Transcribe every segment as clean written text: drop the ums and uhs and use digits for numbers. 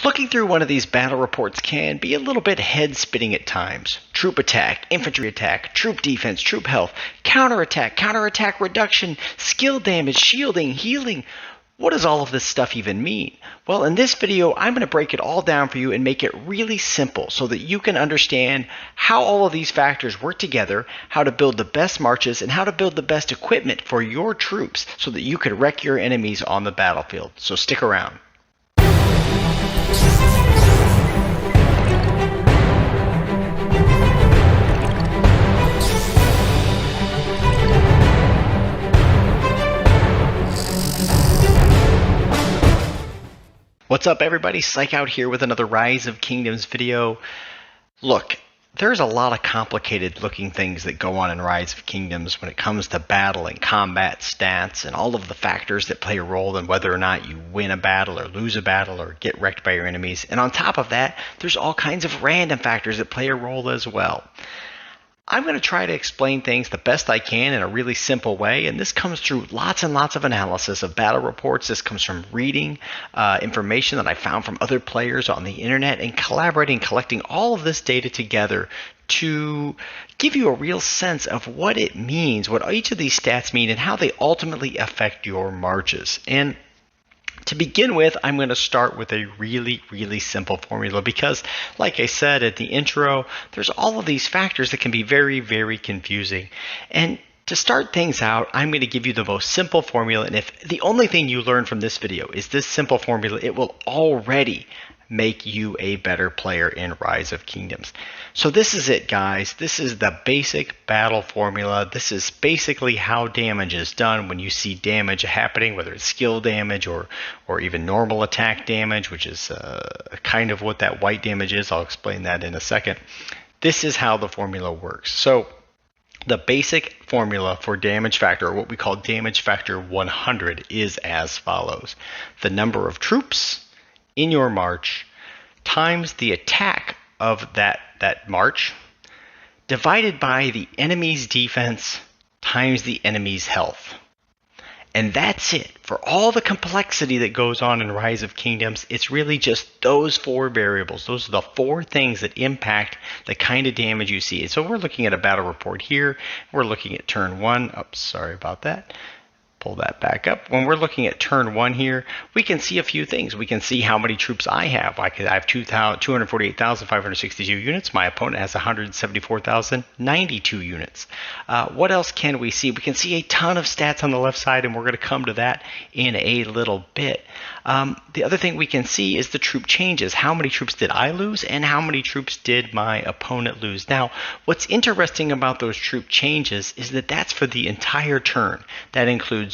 Looking through one of these battle reports can be a little bit head-spinning at times. Troop attack, infantry attack, troop defense, troop health, counterattack reduction, skill damage, shielding, healing. What does all of this stuff even mean? Well, in this video, I'm going to break it all down for you and make it really simple so that you can understand how all of these factors work together, how to build the best marches, and how to build the best equipment for your troops so that you can wreck your enemies on the battlefield. So stick around. What's up, everybody? Psych out here with another Rise of Kingdoms video. Look, there's a lot of complicated looking things that go on in Rise of Kingdoms when it comes to battle and combat stats and all of the factors that play a role in whether or not you win a battle or lose a battle or get wrecked by your enemies. And on top of that, there's all kinds of random factors that play a role as well. I'm going to try to explain things the best I can in a really simple way, and this comes through lots and lots of analysis of battle reports. This comes from reading information that I found from other players on the internet and collaborating, collecting all of this data together to give you a real sense of what it means, what each of these stats mean, and how they ultimately affect your marches. And to begin with, I'm going to start with a really simple formula because, like I said at the intro, there's all of these factors that can be very confusing. And to start things out, I'm going to give you the most simple formula, and if the only thing you learn from this video is this simple formula, it will already make you a better player in Rise of Kingdoms. So this is it, guys. This is the basic battle formula. This is basically how damage is done when you see damage happening, whether it's skill damage or even normal attack damage, which is kind of what that white damage is. I'll explain that in a second. This is how the formula works. So the basic formula for damage factor, or what we call damage factor 100, is as follows. The number of troops in your march times the attack of that march divided by the enemy's defense times the enemy's health. And that's it. For all the complexity that goes on in Rise of Kingdoms, it's really just those four variables. Those are the four things that impact the kind of damage you see. So we're looking at a battle report here. We're looking at turn one. Oh, sorry about that. Pull that back up. When we're looking at turn one here, we can see a few things. We can see how many troops I have. I have 248,562 units. My opponent has 174,092 units. What else can we see? We can see a ton of stats on the left side, and we're going to come to that in a little bit. The other thing we can see is the troop changes. How many troops did I lose, and how many troops did my opponent lose? Now, what's interesting about those troop changes is that that's for the entire turn. That includes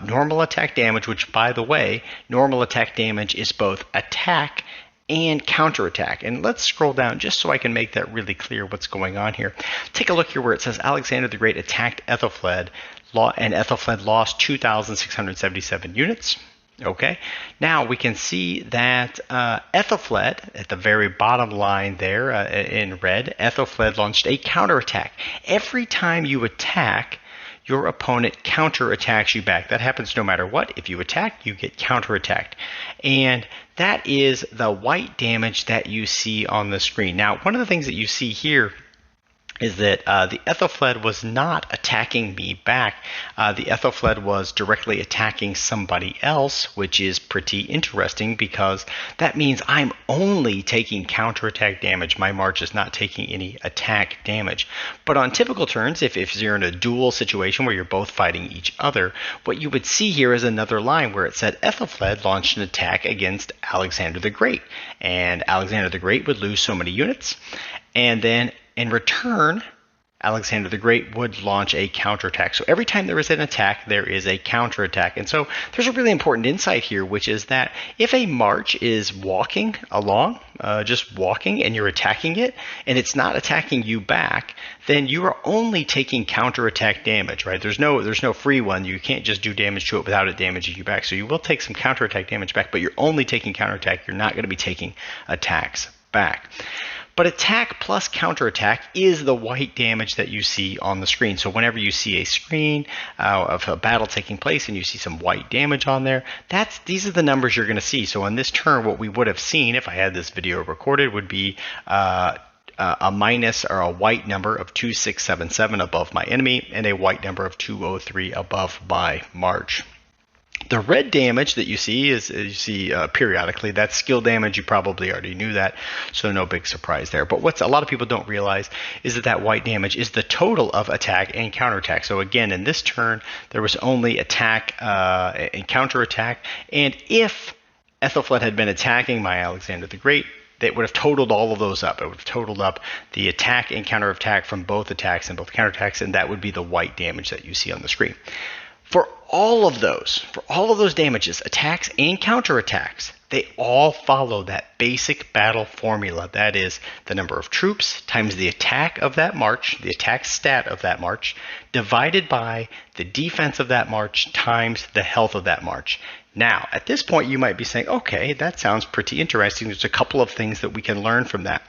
normal attack damage, which, by the way, normal attack damage is both attack and counterattack. And let's scroll down just so I can make that really clear what's going on here. Take a look here where it says Alexander the Great attacked Ethelfled, and Ethelfled lost 2,677 units. Okay, now we can see that Ethelfled, at the very bottom line there in red, Ethelfled launched a counterattack. Every time you attack, your opponent counterattacks you back. That happens no matter what. If you attack, you get counterattacked. And that is the white damage that you see on the screen. Now, one of the things that you see here is that the Ethelfled was not attacking me back. The Ethelfled was directly attacking somebody else, which is pretty interesting because that means I'm only taking counterattack damage. My march is not taking any attack damage. But on typical turns, if you're in a duel situation where you're both fighting each other, what you would see here is another line where it said Ethelfled launched an attack against Alexander the Great. And Alexander the Great would lose so many units. And then in return, Alexander the Great would launch a counterattack. So every time there is an attack, there is a counterattack. And so there's a really important insight here, which is that if a march is walking along, just walking, and you're attacking it, and it's not attacking you back, then you are only taking counterattack damage, right? There's no free one. You can't just do damage to it without it damaging you back. So you will take some counterattack damage back, but you're only taking counterattack. You're not going to be taking attacks back. But attack plus counterattack is the white damage that you see on the screen. So whenever you see a screen of a battle taking place and you see some white damage on there, these are the numbers you're going to see. So on this turn, what we would have seen if I had this video recorded would be a minus or a white number of 2677 above my enemy and a white number of 203 above my march. The red damage that you see is periodically. That's skill damage. You probably already knew that, so no big surprise there. But what a lot of people don't realize is that white damage is the total of attack and counterattack. So again, in this turn, there was only attack and counterattack. And if Ethelflaed had been attacking my Alexander the Great, that would have totaled all of those up. It would have totaled up the attack and counterattack from both attacks and both counterattacks, and that would be the white damage that you see on the screen. For all of those damages, attacks and counterattacks, they all follow that basic battle formula. That is the number of troops times the attack of that march, the attack stat of that march, divided by the defense of that march times the health of that march. Now, at this point, you might be saying, okay, that sounds pretty interesting. There's a couple of things that we can learn from that.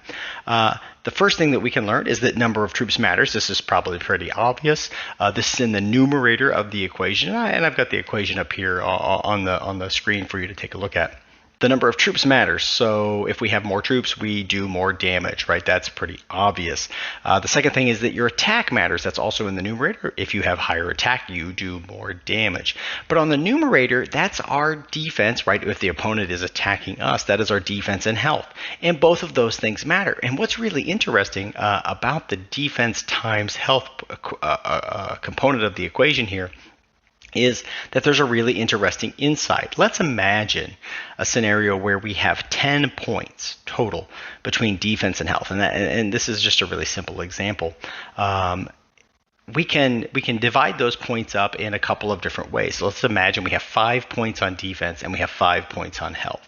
The first thing that we can learn is that number of troops matters. This is probably pretty obvious. This is in the numerator of the equation, and I've got the equation up here on the screen for you to take a look at. The number of troops matters, so if we have more troops, we do more damage, right? That's pretty obvious. The second thing is that your attack matters. That's also in the numerator. If you have higher attack, you do more damage. But on the numerator, that's our defense, right? If the opponent is attacking us, that is our defense and health. And both of those things matter. And what's really interesting about the defense times health component of the equation here is that there's a really interesting insight. Let's imagine a scenario where we have 10 points total between defense and health, and this is just a really simple example. We can divide those points up in a couple of different ways. So let's imagine we have 5 points on defense and we have 5 points on health.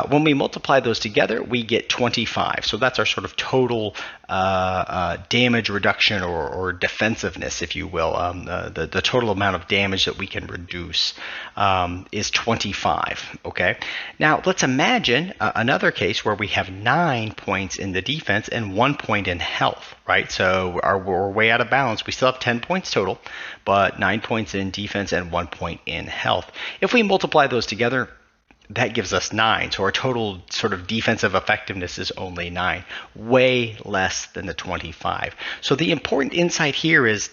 When we multiply those together, we get 25. So that's our sort of total damage reduction or defensiveness, if you will. The total amount of damage that we can reduce is 25. Okay. Now let's imagine another case where we have 9 points in the defense and 1 point in health. Right. So we're way out of balance. We still have 10 points total, but 9 points in defense and 1 point in health. If we multiply those together, that gives us 9. So our total sort of defensive effectiveness is only 9, way less than the 25. So the important insight here is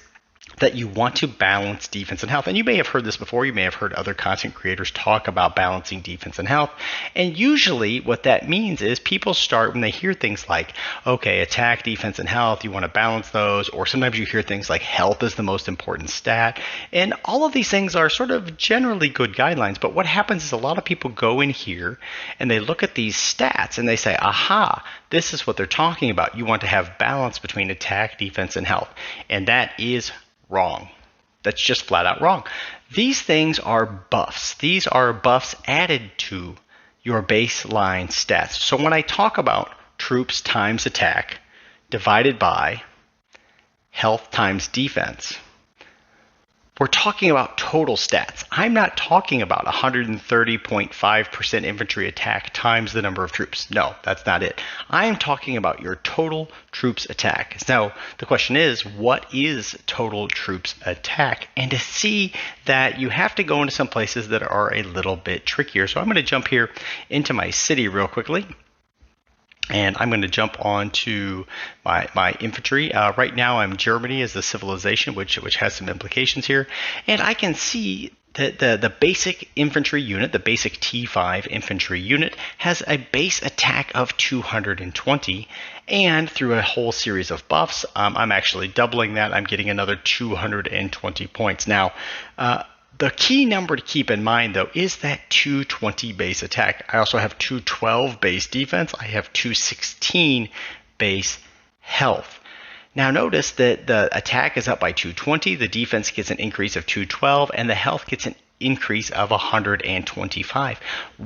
that you want to balance defense and health. And you may have heard this before. You may have heard other content creators talk about balancing defense and health. And usually what that means is people start when they hear things like, okay, attack, defense, and health, you want to balance those. Or sometimes you hear things like health is the most important stat. And all of these things are sort of generally good guidelines. But what happens is a lot of people go in here and they look at these stats and they say, aha, this is what they're talking about. You want to have balance between attack, defense, and health. And that is wrong. That's just flat out wrong. These things are buffs. These are buffs added to your baseline stats. So when I talk about troops times attack divided by health times defense, we're talking about total stats. I'm not talking about 130.5% infantry attack times the number of troops. No, that's not it. I am talking about your total troops attack. Now, the question is, what is total troops attack? And to see that, you have to go into some places that are a little bit trickier. So I'm going to jump here into my city real quickly. And I'm going to jump on to my infantry. Right now I'm Germany as the civilization, which has some implications here. And I can see that the basic infantry unit, the basic T5 infantry unit, has a base attack of 220. And through a whole series of buffs, I'm actually doubling that. I'm getting another 220 points. Now, the key number to keep in mind, though, is that 220 base attack. I also have 212 base defense. I have 216 base health. Now notice that the attack is up by 220, the defense gets an increase of 212, and the health gets an increase of 125.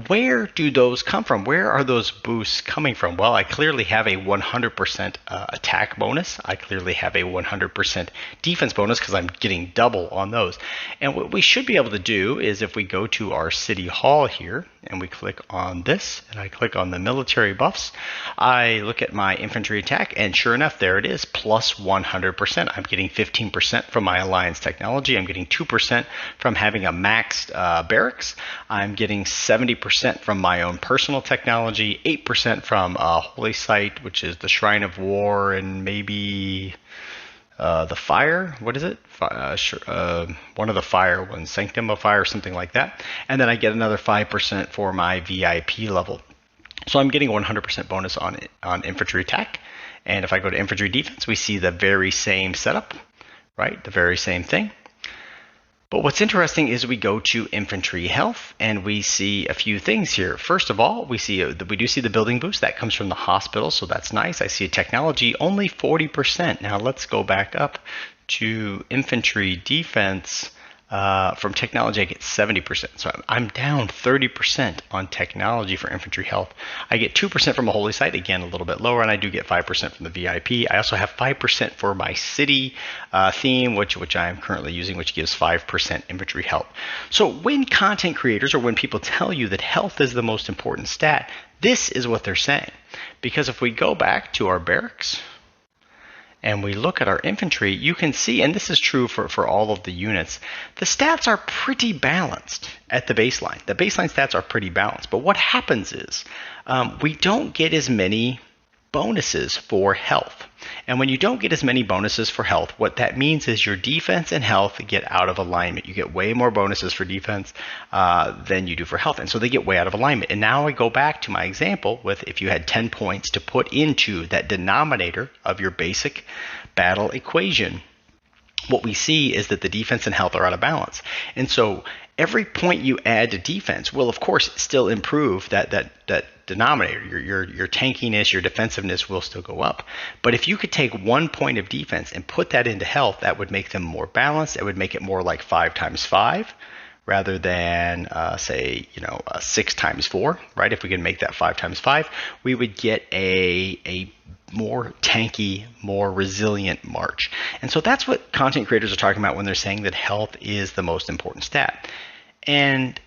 Where do those come from? Where are those boosts coming from? Well, I clearly have a 100% attack bonus. I clearly have a 100% defense bonus because I'm getting double on those. And what we should be able to do is if we go to our City Hall here and we click on this and I click on the military buffs, I look at my infantry attack and sure enough, there it is, plus 100%. I'm getting 15% from my alliance technology. I'm getting 2% from having a maxed barracks. I'm getting 70% from my own personal technology, 8% from Holy Site, which is the Shrine of War, and maybe the Fire. What is it? One of the Fire ones, Sanctum of Fire, something like that. And then I get another 5% for my VIP level. So I'm getting 100% bonus on infantry attack. And if I go to infantry defense, we see the very same setup, right? The very same thing. But what's interesting is we go to infantry health and we see a few things here. First of all, we do see the building boost that comes from the hospital, so that's nice. I see a technology only 40%. Now let's go back up to infantry defense. From technology, I get 70%. So I'm down 30% on technology for infantry health. I get 2% from a holy site, again, a little bit lower, and I do get 5% from the VIP. I also have 5% for my city theme, which I am currently using, which gives 5% infantry health. So when content creators or when people tell you that health is the most important stat, this is what they're saying. Because if we go back to our barracks, and we look at our infantry, you can see, and this is true for all of the units, the stats are pretty balanced at the baseline. The baseline stats are pretty balanced. But what happens is we don't get as many bonuses for health. And when you don't get as many bonuses for health, what that means is your defense and health get out of alignment. You get way more bonuses for defense than you do for health. And so they get way out of alignment. And now I go back to my example with if you had 10 points to put into that denominator of your basic battle equation, what we see is that the defense and health are out of balance. And so every point you add to defense will, of course, still improve that denominator. Your tankiness, your defensiveness will still go up. But if you could take 1 point of defense and put that into health, that would make them more balanced. It would make it more like 5 times 5 rather than, say, 6 times 4, right? If we can make that 5 times 5, we would get a more tanky, more resilient march. And so that's what content creators are talking about when they're saying that health is the most important stat. And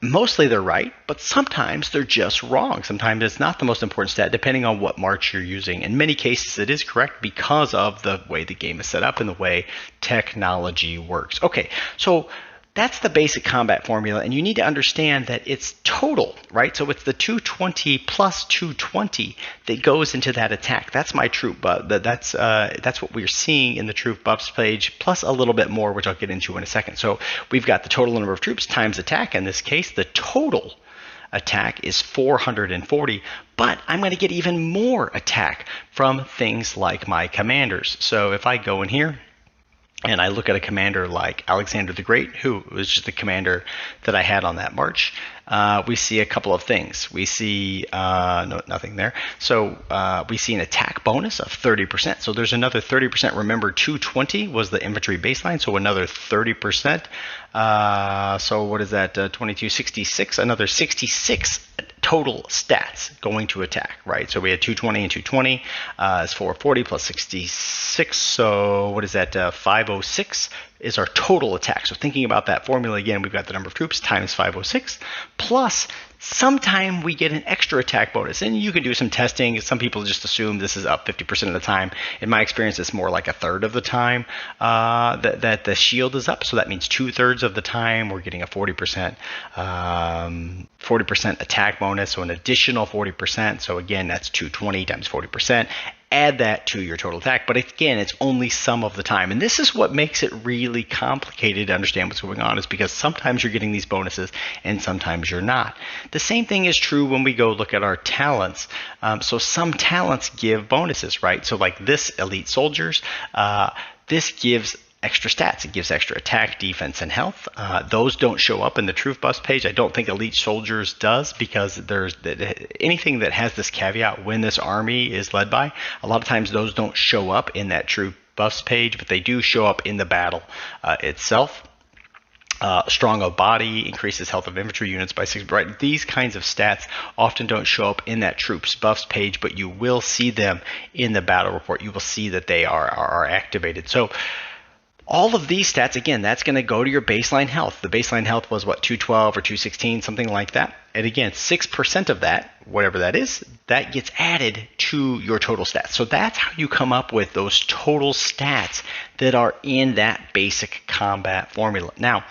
mostly they're right, but sometimes they're just wrong. Sometimes it's not the most important stat, depending on what march you're using. In many cases, it is correct because of the way the game is set up and the way technology works. Okay, so that's the basic combat formula, and you need to understand that it's total, right? So it's the 220 plus 220 that goes into that attack. That's my troop buff. That's what we're seeing in the troop buffs page, plus a little bit more, which I'll get into in a second. So we've got the total number of troops times attack. In this case, the total attack is 440, but I'm going to get even more attack from things like my commanders. So if I go in here, and I look at a commander like Alexander the Great, who was just the commander that I had on that march, we see a couple of things. We see nothing there. So we see an attack bonus of 30%. So there's another 30%. Remember, 220 was the infantry baseline, so another 30%. So what is that? 2266, another 66 total stats going to attack, right? So we had 220 and 220 is 440 plus 66. So what is that? 506 is our total attack. So thinking about that formula again, we've got the number of troops times 506 plus sometime we get an extra attack bonus. And you can do some testing. Some people just assume this is up 50% of the time. In my experience, it's more like a third of the time that the shield is up. So that means 2/3 of the time we're getting a 40% attack bonus. So an additional 40%. So again, that's 220 times 40%. Add that to your total attack. But again, it's only some of the time. And this is what makes it really complicated to understand what's going on, is because sometimes you're getting these bonuses and sometimes you're not. The same thing is true when we go look at our talents. So some talents give bonuses, right? So like this elite soldiers, this gives extra stats. It gives extra attack, defense, and health. Those don't show up in the truth buffs page. I don't think elite soldiers does, because there's anything that has this caveat, when this army is led by, a lot of times those don't show up in that truth buffs page, but they do show up in the battle itself. Strong of body increases health of infantry units by 6. Right, these kinds of stats often don't show up in that troops buffs page, but you will see them in the battle report. You will see that they are activated. So all of these stats, again, that's going to go to your baseline health. The baseline health was what, 212 or 216, something like that. And again, 6% of that, whatever that is, that gets added to your total stats. So that's how you come up with those total stats that are in that basic combat formula. Now,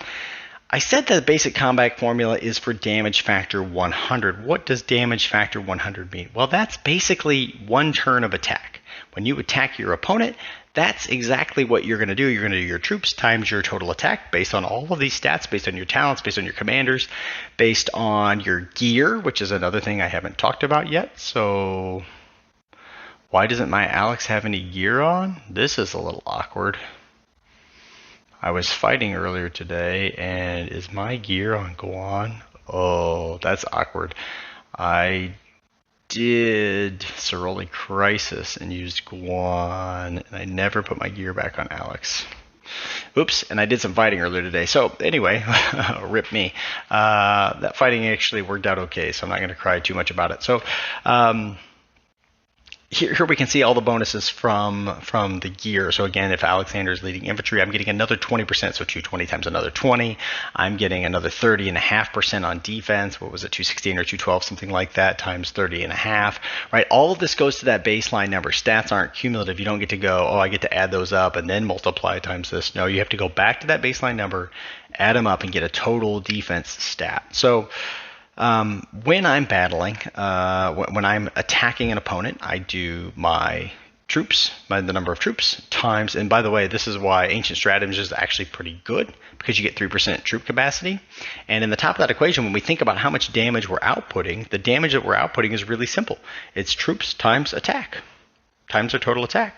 I said that the basic combat formula is for damage factor 100. What does damage factor 100 mean? Well, that's basically one turn of attack. When you attack your opponent, that's exactly what you're going to do. You're going to do your troops times your total attack based on all of these stats, based on your talents, based on your commanders, based on your gear, which is another thing I haven't talked about yet. So why doesn't my Alex have any gear on? This is a little awkward. I was fighting earlier today, and is my gear on Guan? Oh, that's awkward. I did Ceroli Crisis and used Guan, and I never put my gear back on Alex. Oops, and I did some fighting earlier today. So anyway, rip me. That fighting actually worked out okay, so I'm not going to cry too much about it. So here we can see all the bonuses from the gear. So again, if Alexander is leading infantry, I'm getting another 20%, so 220 times another 20. I'm getting another 30.5% on defense. What was it, 216 or 212, something like that, times 30.5, right? All of this goes to that baseline number. Stats aren't cumulative. You don't get to go, oh, I get to add those up and then multiply times this. No, you have to go back to that baseline number, add them up, and get a total defense stat. So when I'm battling, when I'm attacking an opponent, I do my troops, the number of troops, times, and by the way, this is why Ancient Stratagems is actually pretty good, because you get 3% troop capacity. And in the top of that equation, when we think about how much damage we're outputting, the damage that we're outputting is really simple. It's troops times attack, times their total attack.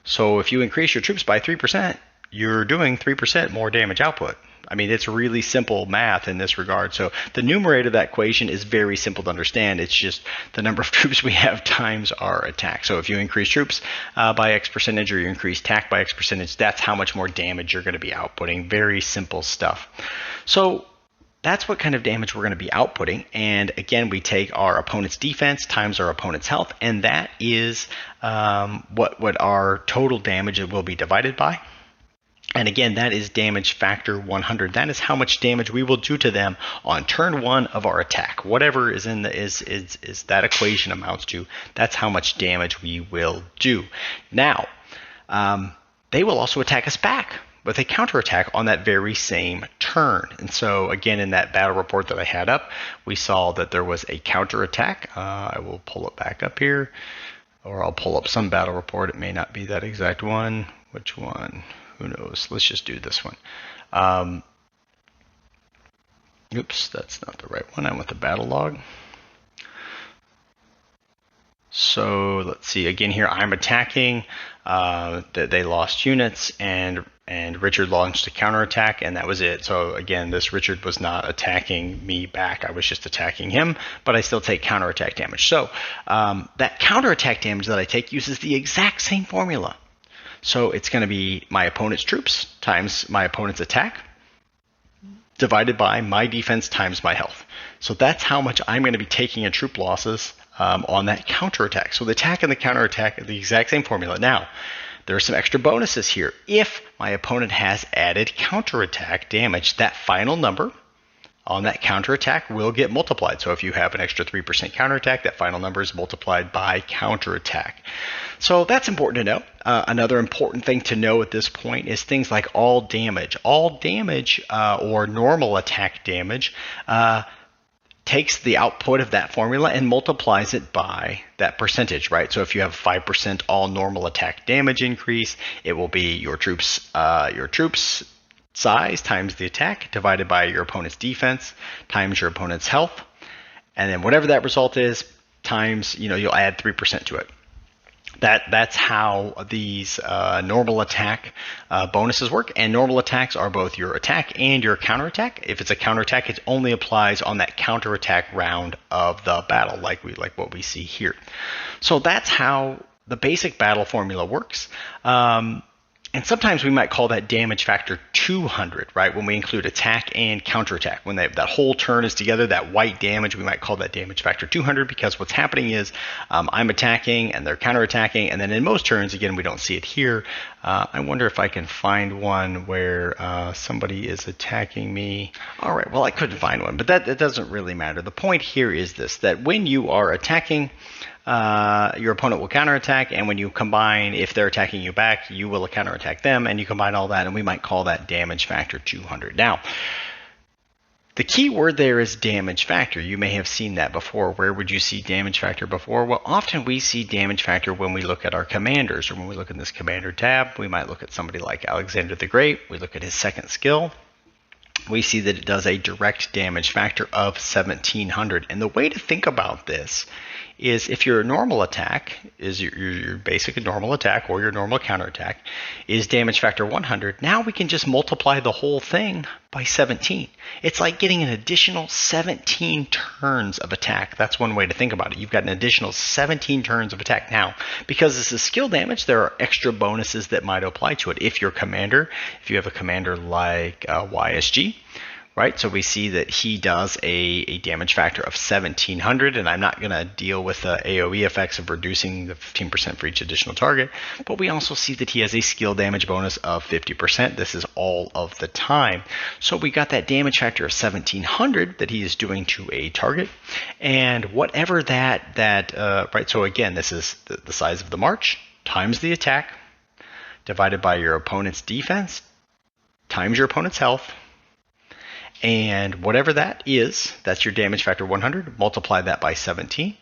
So if you increase your troops by 3%, you're doing 3% more damage output. I mean, it's really simple math in this regard. So the numerator of that equation is very simple to understand. It's just the number of troops we have times our attack. So if you increase troops by X percentage, or you increase attack by X percentage, that's how much more damage you're going to be outputting. Very simple stuff. So that's what kind of damage we're going to be outputting. And again, we take our opponent's defense times our opponent's health, and that is what our total damage will be divided by. And again, that is damage factor 100. That is how much damage we will do to them on turn one of our attack. Whatever is in the is that equation amounts to, that's how much damage we will do. Now, they will also attack us back with a counterattack on that very same turn. And so again, in that battle report that I had up, we saw that there was a counterattack. I will pull it back up here, or I'll pull up some battle report. It may not be that exact one. Which one? Who knows? Let's just do this one. Oops, that's not the right one. I want the battle log. So let's see. Again, here I'm attacking. They lost units, and Richard launched a counterattack, and that was it. So again, this Richard was not attacking me back. I was just attacking him, but I still take counterattack damage. So that counterattack damage that I take uses the exact same formula. So it's going to be my opponent's troops times my opponent's attack divided by my defense times my health. So that's how much I'm going to be taking in troop losses on that counterattack. So the attack and the counterattack are the exact same formula. Now, there are some extra bonuses here. If my opponent has added counterattack damage, that final number on that counterattack will get multiplied. So if you have an extra 3% counterattack, that final number is multiplied by counterattack. So that's important to know. Another important thing to know at this point is things like all damage. All damage or normal attack damage takes the output of that formula and multiplies it by that percentage, right? So if you have 5% all normal attack damage increase, it will be your troops size times the attack divided by your opponent's defense times your opponent's health, and then whatever that result is times, you'll add 3% to it. That's how these normal attack bonuses work. And normal attacks are both your attack and your counterattack. If it's a counterattack, it only applies on that counterattack round of the battle, like what we see here. So that's how the basic battle formula works. And sometimes we might call that damage factor 200, right? When we include attack and counterattack. When that whole turn is together, that white damage, we might call that damage factor 200 because what's happening is I'm attacking and they're counterattacking. And then in most turns, again, we don't see it here. I wonder if I can find one where somebody is attacking me. All right, well, I couldn't find one, but that doesn't really matter. The point here is this, that when you are attacking, your opponent will counterattack, and when you combine, if they're attacking you back, you will counterattack them, and you combine all that, and we might call that damage factor 200. Now, the key word there is damage factor. You may have seen that before. Where would you see damage factor before? Well, often we see damage factor when we look at our commanders, or when we look in this commander tab. We might look at somebody like Alexander the Great. We look at his second skill. We see that it does a direct damage factor of 1700. And the way to think about this is if your normal attack is your basic normal attack or your normal counterattack is damage factor 100, now we can just multiply the whole thing by 17. It's like getting an additional 17 turns of attack. That's one way to think about it. You've got an additional 17 turns of attack. Now, because this is skill damage, there are extra bonuses that might apply to it. If you have a commander like YSG, right? So we see that he does a damage factor of 1700, and I'm not going to deal with the AoE effects of reducing the 15% for each additional target, but we also see that he has a skill damage bonus of 50%. This is all of the time. So we got that damage factor of 1700 that he is doing to a target, and whatever right, so again, this is the size of the march times the attack divided by your opponent's defense times your opponent's health. And whatever that is, that's your damage factor 100. Multiply that by 17.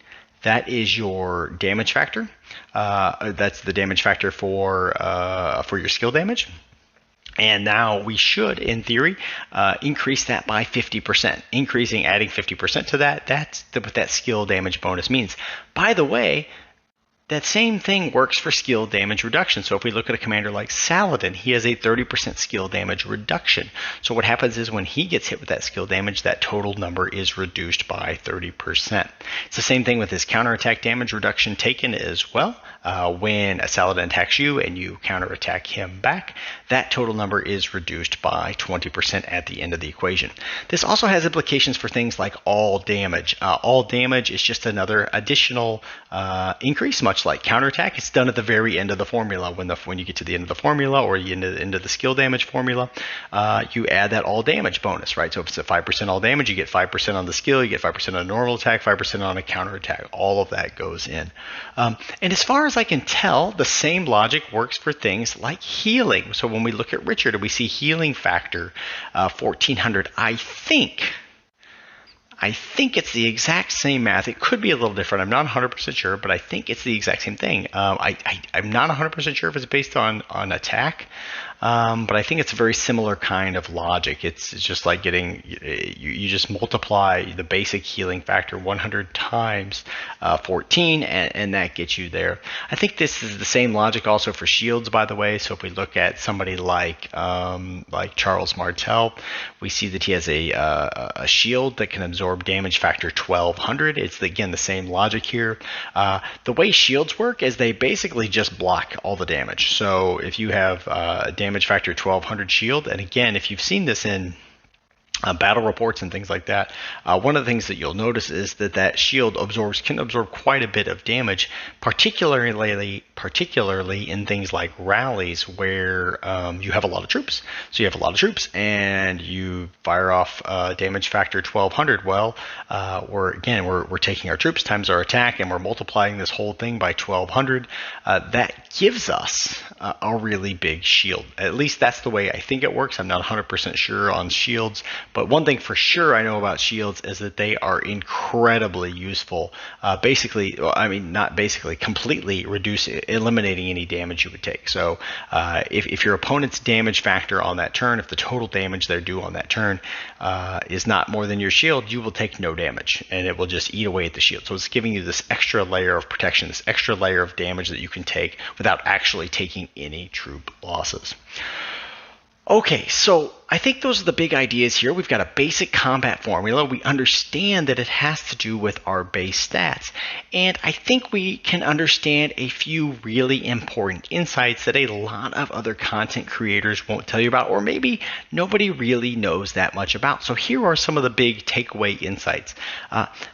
That is your damage factor. That's the damage factor for your skill damage. And now we should, in theory, increase that by 50%. Adding 50% to that, that's what that skill damage bonus means. By the way, that same thing works for skill damage reduction. So if we look at a commander like Saladin, he has a 30% skill damage reduction. So what happens is when he gets hit with that skill damage, that total number is reduced by 30%. It's the same thing with his counterattack damage reduction taken as well. When a Saladin attacks you and you counterattack him back, that total number is reduced by 20% at the end of the equation. This also has implications for things like all damage. All damage is just another additional increase, much like counterattack. It's done at the very end of the formula. When you get to the end of the formula or you into the skill damage formula, you add that all damage bonus, right? So if it's a 5% all damage, you get 5% on the skill, you get 5% on a normal attack, 5% on a counterattack. All of that goes in. And as far as I can tell, the same logic works for things like healing. So when we look at Richard and we see healing factor 1400, I think it's the exact same math. It could be a little different. I'm not 100% sure, but I think it's the exact same thing. I'm not 100% sure if it's based on attack, but I think it's a very similar kind of logic. It's just like getting, you just multiply the basic healing factor 100 times 14, and that gets you there. I think this is the same logic also for shields, by the way. So if we look at somebody like Charles Martel, we see that he has a shield that can absorb damage factor 1200. It's again the same logic here. The way shields work is they basically just block all the damage. So if you have damage factor 1200 shield, and again, if you've seen this in battle reports and things like that, one of the things that you'll notice is that shield can absorb quite a bit of damage, particularly in things like rallies where you have a lot of troops. So you have a lot of troops and you fire off damage factor 1200. Well, we're taking our troops times our attack and we're multiplying this whole thing by 1200. That gives us a really big shield. At least that's the way I think it works. I'm not 100% sure on shields, but one thing for sure I know about shields is that they are incredibly useful. Completely eliminating any damage you would take. So if your opponent's damage factor on that turn, if the total damage they're due on that turn is not more than your shield, you will take no damage, and it will just eat away at the shield. So it's giving you this extra layer of protection, this extra layer of damage that you can take without actually taking any troop losses. Okay, so I think those are the big ideas here. We've got a basic combat formula. We understand that it has to do with our base stats. And I think we can understand a few really important insights that a lot of other content creators won't tell you about, or maybe nobody really knows that much about. So here are some of the big takeaway insights.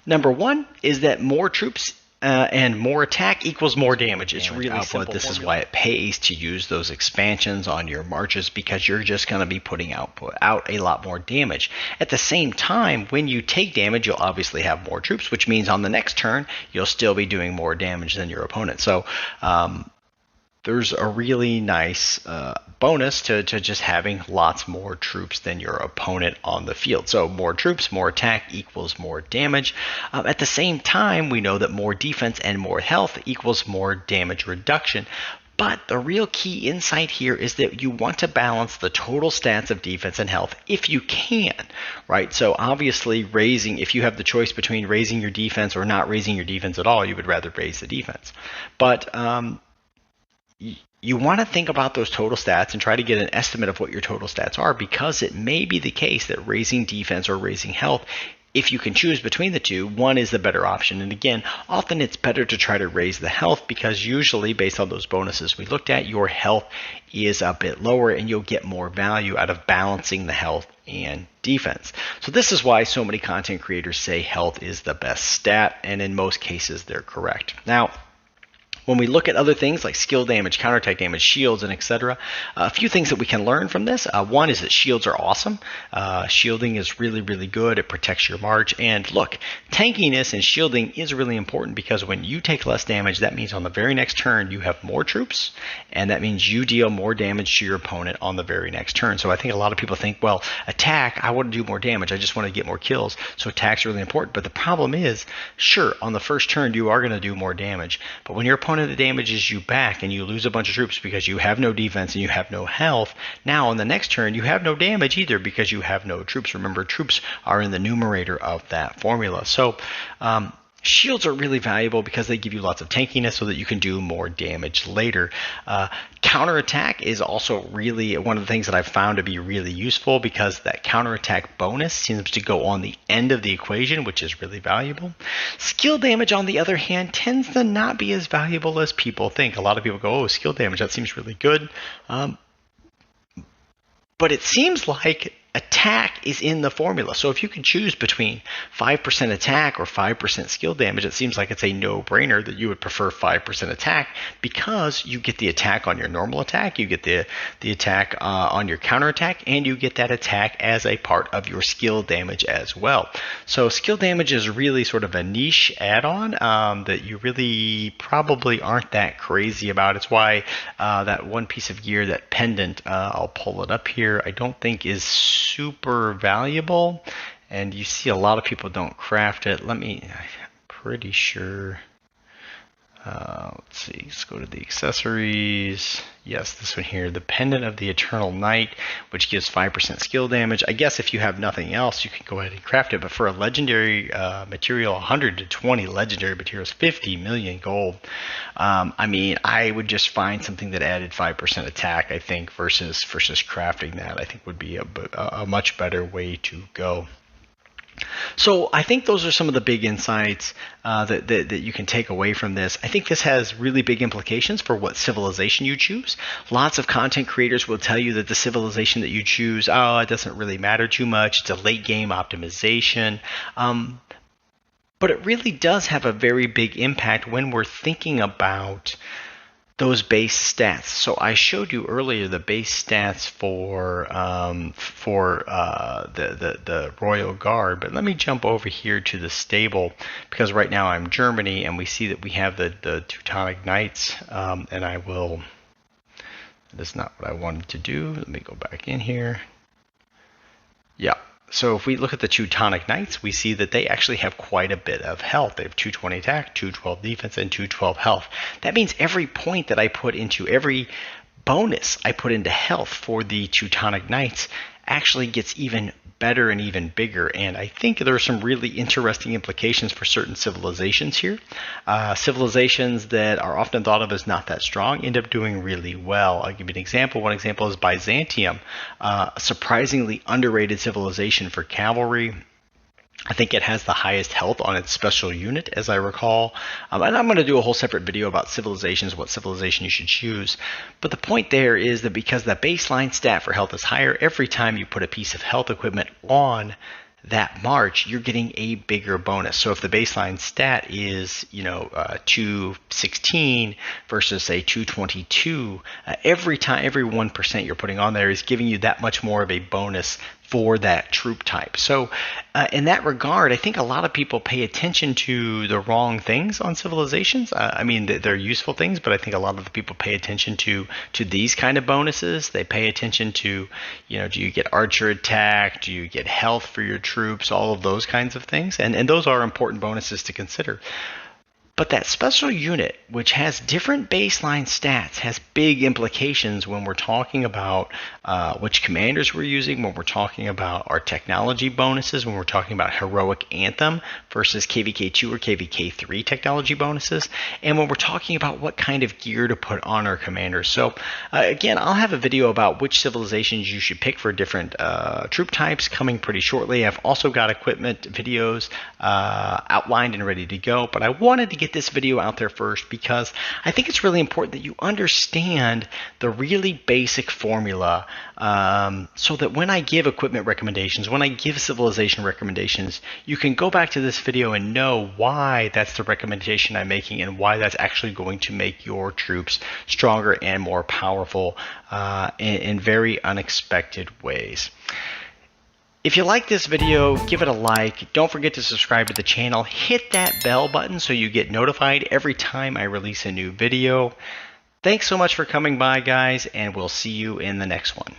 Number one is that more troops and more attack equals more damage. It's really simple. This is why it pays to use those expansions on your marches, because you're just going to be putting out a lot more damage. At the same time, when you take damage, you'll obviously have more troops, which means on the next turn, you'll still be doing more damage than your opponent. So there's a really nice bonus to just having lots more troops than your opponent on the field. So more troops, more attack equals more damage. At the same time, we know that more defense and more health equals more damage reduction. But the real key insight here is that you want to balance the total stats of defense and health if you can, right? So obviously if you have the choice between raising your defense or not raising your defense at all, you would rather raise the defense. But you want to think about those total stats and try to get an estimate of what your total stats are, because it may be the case that raising defense or raising health, if you can choose between the two, one is the better option. And again, often it's better to try to raise the health, because usually based on those bonuses we looked at, your health is a bit lower and you'll get more value out of balancing the health and defense. So this is why so many content creators say health is the best stat, and in most cases they're correct. Now, when we look at other things like skill damage, counterattack damage, shields, and etc., a few things that we can learn from this. One is that shields are awesome. Shielding is really, really good. It protects your march. And look, tankiness and shielding is really important, because when you take less damage, that means on the very next turn you have more troops, and that means you deal more damage to your opponent on the very next turn. So I think a lot of people think, well, attack, I want to do more damage. I just want to get more kills. So attack's really important. But the problem is, sure, on the first turn you are going to do more damage. But when your opponent damages you back and you lose a bunch of troops because you have no defense and you have no health, now on the next turn you have no damage either because you have no troops. Remember, troops are in the numerator of that formula. So shields are really valuable because they give you lots of tankiness so that you can do more damage later. Counterattack is also really one of the things that I've found to be really useful, because that counterattack bonus seems to go on the end of the equation, which is really valuable. Skill damage, on the other hand, tends to not be as valuable as people think. A lot of people go, oh, skill damage, that seems really good. But it seems like attack is in the formula. So if you can choose between 5% attack or 5% skill damage, it seems like it's a no-brainer that you would prefer 5% attack, because you get the attack on your normal attack, you get the attack on your counterattack, and you get that attack as a part of your skill damage as well. So skill damage is really sort of a niche add-on that you really probably aren't that crazy about. It's why that one piece of gear, that pendant, I'll pull it up here, I don't think is super valuable, and you see a lot of people don't craft it. I'm pretty sure. Let's see, let's go to the accessories. Yes, this one here, the Pendant of the Eternal Night, which gives 5% skill damage. I guess if you have nothing else, you can go ahead and craft it, but for a legendary material, 120 legendary materials, 50 million gold. I mean, I would just find something that added 5% attack, I think, versus crafting that. I think would be a much better way to go. So I think those are some of the big insights that you can take away from this. I think this has really big implications for what civilization you choose. Lots of content creators will tell you that the civilization that you choose, it doesn't really matter too much. It's a late game optimization. But it really does have a very big impact when we're thinking about those base stats. So I showed you earlier the base stats for the Royal Guard, but let me jump over here to the stable, because right now I'm Germany and we see that we have the Teutonic Knights, and I will, that's not what I wanted to do. Let me go back in here. Yeah. So if we look at the Teutonic Knights, we see that they actually have quite a bit of health. They have 220 attack, 212 defense, and 212 health. That means every point that I put into every bonus I put into health for the Teutonic Knights actually gets even better and even bigger. And I think there are some really interesting implications for certain civilizations here. Civilizations that are often thought of as not that strong end up doing really well. I'll give you an example. One example is Byzantium, a surprisingly underrated civilization for cavalry. I think it has the highest health on its special unit, as I recall. And I'm going to do a whole separate video about civilizations, what civilization you should choose. But the point there is that because the baseline stat for health is higher, every time you put a piece of health equipment on that march, you're getting a bigger bonus. So if the baseline stat is, 216 versus say 222, every 1% you're putting on there is giving you that much more of a bonus for that troop type. So in that regard, I think a lot of people pay attention to the wrong things on civilizations. I mean, they're useful things, but I think a lot of the people pay attention to these kind of bonuses. They pay attention to, do you get archer attack? Do you get health for your troops? All of those kinds of things. And those are important bonuses to consider. But that special unit, which has different baseline stats, has big implications when we're talking about which commanders we're using, when we're talking about our technology bonuses, when we're talking about heroic anthem versus KVK2 or KVK3 technology bonuses, and when we're talking about what kind of gear to put on our commanders. So again, I'll have a video about which civilizations you should pick for different troop types coming pretty shortly. I've also got equipment videos outlined and ready to go, but I wanted to get this video out there first because I think it's really important that you understand the really basic formula so that when I give equipment recommendations, when I give civilization recommendations, you can go back to this video and know why that's the recommendation I'm making and why that's actually going to make your troops stronger and more powerful in very unexpected ways. If you like this video, give it a like. Don't forget to subscribe to the channel. Hit that bell button so you get notified every time I release a new video. Thanks so much for coming by, guys, and we'll see you in the next one.